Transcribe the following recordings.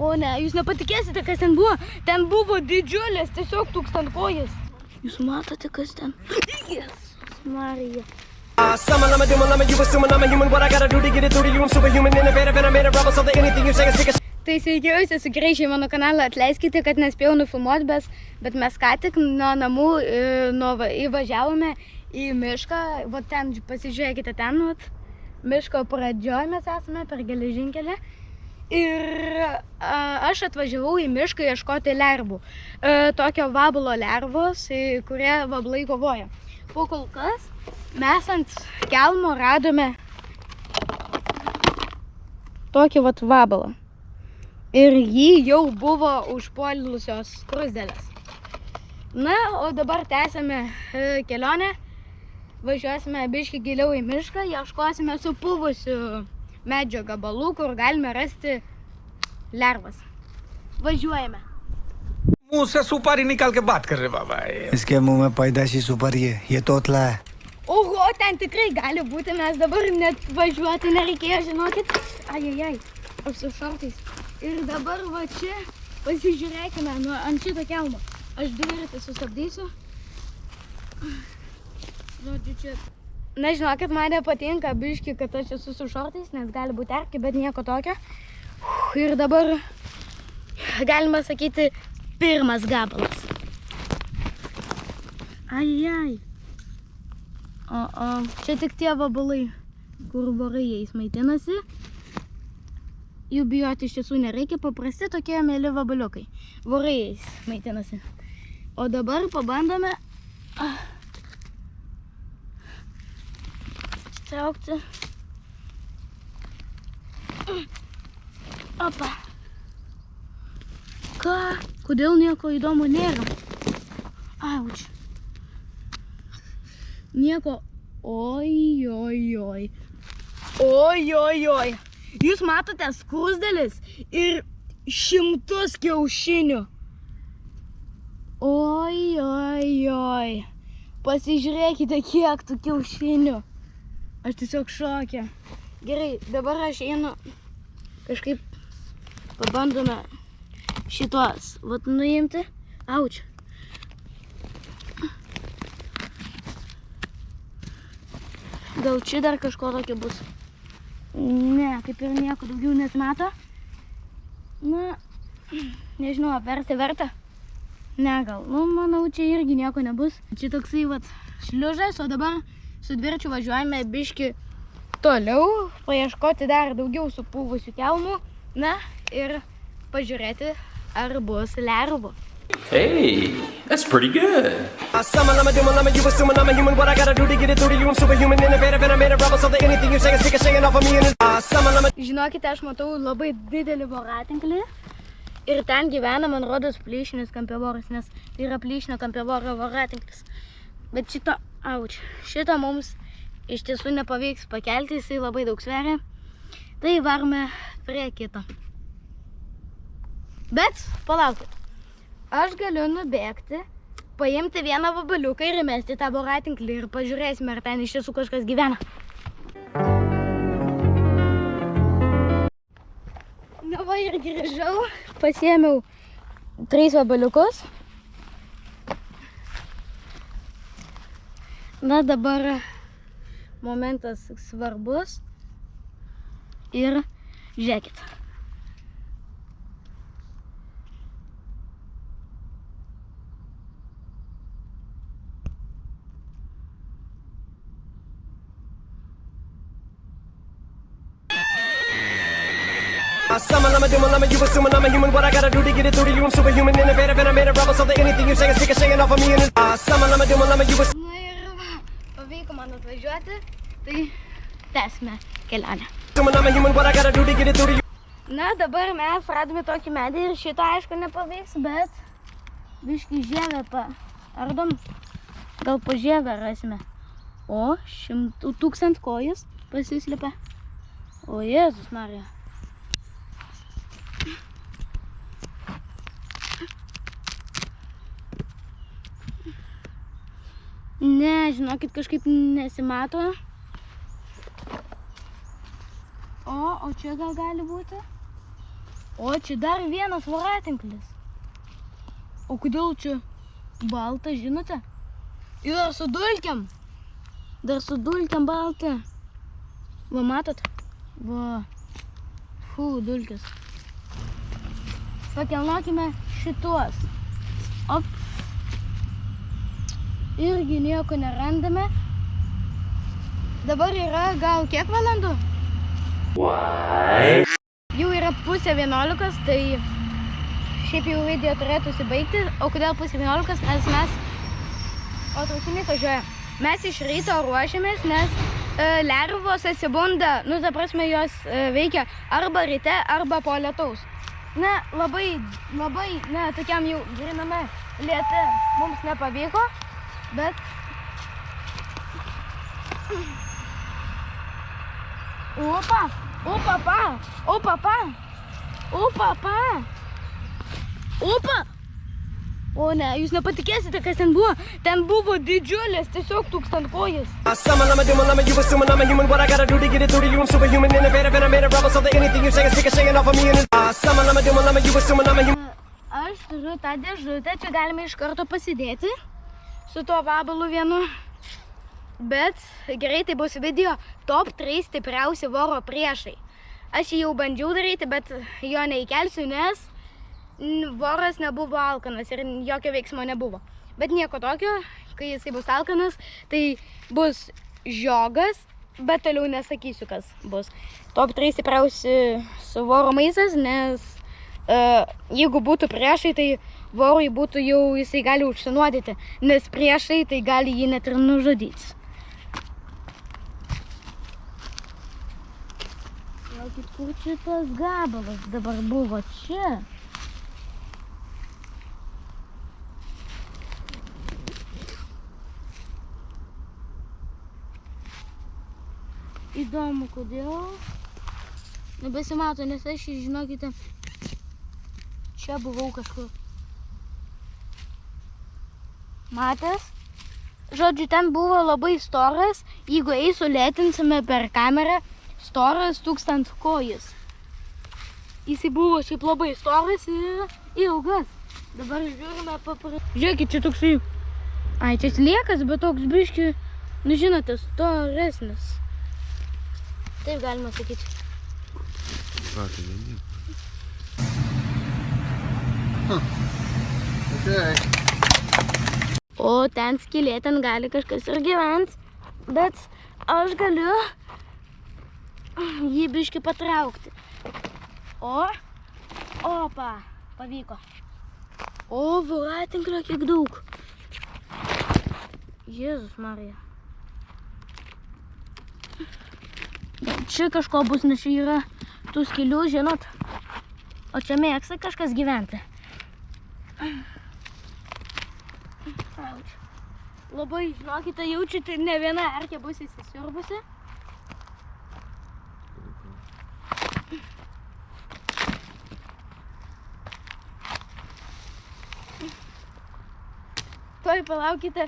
O ne, jūs nepatikėsite, kas ten buvo. Ten buvo didžiulės, tiesiog tūkstantkojės. Jūs matote, kas ten? Jėzus Marija. Tai sveikiausi, sugrįžę į mano kanalą, atleiskite, kad nespėjau nufilmuoti, bet mes ką tik nuo namų įvažiavome į mišką. Va ten, pasižiūrėkite ten, miško pradžioj mes esame per geležinkelį. Ir aš atvažiavau į mišką ieškoti lervų. Tokio vabalo lervos, kurie vabalai kovoja. Po kol kas mes ant kelmo radome tokį vabalą. Ir jį jau buvo užpuolusios skruzdėlės. Na, o dabar tęsime kelionę. Važiuosime biškį giliau į mišką, ieškosime supuvusių medžio gabalų, kur galime rasti lervas. Važiuojame. मुंह से सुपारी निकाल के बात कर रहे बाबा। इसके मुंह में पैदाशी सुपारी है, ये तोतला है। Oho, ten tikrai gali būti, mes dabar net važiuoti nereikėjo, žinokit. Ajajaj, aš su šortais. Ir dabar va čia pasižiūrėkime ant šito kelmo. Aš dviratį sustabdysiu. Žodžiu, čia. Na, žinokit, man nepatinka biški, kad aš esu su šortais, nes gali būti erkė, bet nieko tokio. Ir dabar galima sakyti pirmas gabalas. Ajajaj. Čia tik tie vabalai, kur vorai jais maitinasi. Jų bijoti iš tiesų nereikia, paprasti tokie mėly vabaliukai. Vorai jais maitinasi. O dabar pabandome traukti. Opa. Ką? Kodėl nieko įdomu nėra? Auč. Nieko. Oi, oi, oi. Oi, oi, oi. Jūs matote skruzdėlis ir 100 kiaušinių. Oi, oi, oi. Pasižiūrėkite, kiek tų kiaušinių. Aš tiesiog šokė. Gerai, dabar aš einu kažkaip pabandome šitos nuimti. Auč. Gal čia dar kažko tokio bus? Ne, kaip ir nieko daugiau nesimato. Na, nežinau, verta? Ne, gal. Nu, manau, čia irgi nieko nebus. Čia toksai šliužas, o dabar su dviračiu važiuojame biški toliau, paieškoti dar daugiau supuvusių kelmų. Na, ir pažiūrėti, ar bus lervų. Hey, that's pretty good. Žinokite, aš matau labai didelį voratinklį ir ten gyvena, man rodos, plyšinis kampiavoras, nes tai yra plyšinio kampiavoro voratinklis. Bet šito mums iš tiesų nepavyks pakelti, jisai labai daug sveria. Tai varome prie kito. Bet palaukit. Aš galiu nubėgti, paimti vieną vabaliuką ir įmesti tą voratinklį ir pažiūrėsime, ar ten iš tiesų kažkas gyvena. Na va ir grįžau, pasiėmiau 3 vabaliukus. Na dabar momentas svarbus ir žiūrėkit. You assuming I'm a human, what I gotta do to get it through to you? I'm superhuman, innovative, and I made a rubber, so that anything you say is sick of shaking off of me. And Na ir pavyko man atvažiuoti, tai tęsime kelionę. Na dabar mes radome tokį medį ir šito aišku nepavyks, bet biškį žievę paardom, gal po žievę rasime. O 100 000 kojas pasislėpė. O Jėzus Marija. Ne, žinokit, kažkaip nesimato. O čia gal gali būti? O čia dar vienas voratinklis. O kodėl čia balta, žinote? Ir dar su dulkiam. Dar su dulkiam balta. Va, matot? Va. Fū, dulkis. Pakelnokime šituos. Op. Irgi nieko nerandame. Dabar yra gal kiek valandų? What? Jau yra 10:30, tai šiaip jau video turėtų baigti. O kodėl 10:30? Nes mes... O traukinys važiuoja. Mes iš ryto ruošiamės, nes lervos atsibunda, nu, ta prasme, jos veikia arba ryte, arba po lietaus. Na, labai, na, tokiam jau griname liete mums nepavyko, bet... Opa! O ne, jūs nepatikėsite, kas ten buvo. Ten buvo didžiulis, tiesiog tūkstantkojis. Someone, I'm a doing, I'm a you assuming I'm a human. What I gotta do to get it through to you? I'm superhuman, innovative, and I made a rebel. So that anything you say is shaking off of me. Someone, I'm a doing, I'm a you assuming I'm a human. Aš turiu tą dėžutę, čia galime iš karto pasidėti su tuo vabalu vienu. Bet greitai bus video top 3 stipriausi voro priešai. Aš jį jau bandžiau daryti, bet jo neįkelsiu, nes voras nebuvo alkanas ir jokio veiksmo nebuvo. Bet nieko tokio, kai jisai bus alkanas, tai bus žiogas, bet toliau nesakysiu, kas bus. Top 3 stipriausi su voro maistas, nes jeigu būtų priešai, tai vorui būtų jau jisai gali užsinuodyti, nes priešai tai gali jį net ir nužudyti. Laukit, kur šitas gabalas dabar buvo čia? Įdomu, kodėl. Nebesimato, nes aš, žinokite, čia buvau kažkur. Matęs? Žodžiu, ten buvo labai storas. Jeigu sulėtinsime per kamerą, storas tūkstantkojis. Jisai buvo šiaip labai storas ir ilgas. Dabar žiūrime Žiūrėkit, čia toksai... Ai, čia sliekas, bet toks biški, nu žinote, storesnis. Taip galima sakyti. O ten skylė, ten gali kažkas ir gyventi, bet aš galiu jį biškį patraukti. Opa, pavyko. O, voratinklio kiek daug. Jėzus Marija. Čia kažko bus, nes čia yra tų skylių, žinot. O čia mėgsta kažkas gyventi. Labai, žinokite, jaučiate, ne viena erkė bus įsisiurbusi. Tuoj palaukite.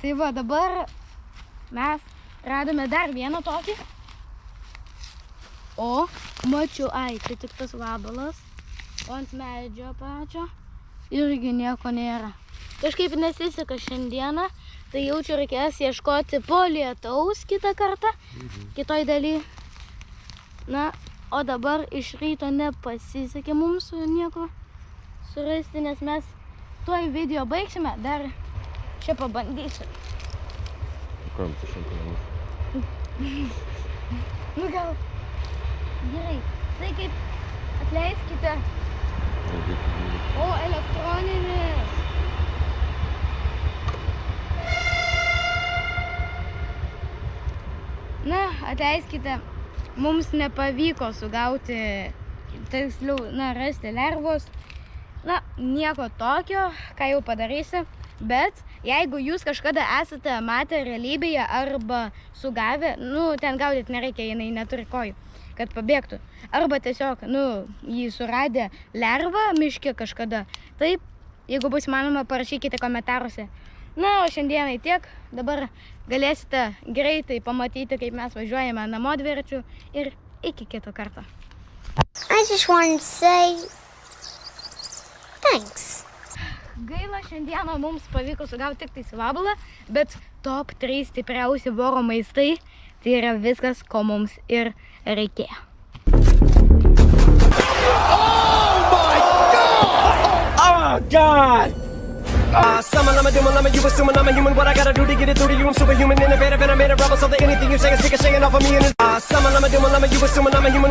Tai va, dabar mes radome dar vieną tokį. O, mačiau, tai tik tas vabalas. O ant medžio pačio irgi nieko nėra. Kažkaip nesiseka šiandieną, tai jaučiu reikės ieškoti po lietaus kitą kartą, kitoj daly. Na, o dabar iš ryto nepasisekė mums nieko surasti, nes mes tuoj video baigsime, dar čia pabandysiu. Kam tu šiandien? Nu gal. Gerai. Tai kaip atleiskite. O, elektroninis. Na, atleiskite. Mums nepavyko sugauti, tiksliau, rasti lervos. Na, nieko tokio, ką jau padarysi. Bet jeigu jūs kažkada esate matę realybėje arba sugavę, ten gaudyti nereikia, jinai neturi kojų, kad pabėgtų. Arba tiesiog, jį suradę lervą miške kažkada. Taip, jeigu bus įmanoma, parašykite komentaruose, Na, o šiandienai tiek. Dabar galėsite greitai pamatyti, kaip mes važiuojame namo dviračiu ir iki kito karto. I just wanted to say thanks. Gaila, šiandieną mums pavyko sugauti tik tai vabalą, bet top 3 stipriausi voro maistai tai yra viskas, ko mums ir reikėjo. Summon, I'm a doom, I'm a you assuming I'm a human. What I gotta do to get it through to you? I'm superhuman, innovative, and I made a rebel. So that anything you say is ricocheting off of me. And summon, I'm a doom, I'm a you assuming I'm a human.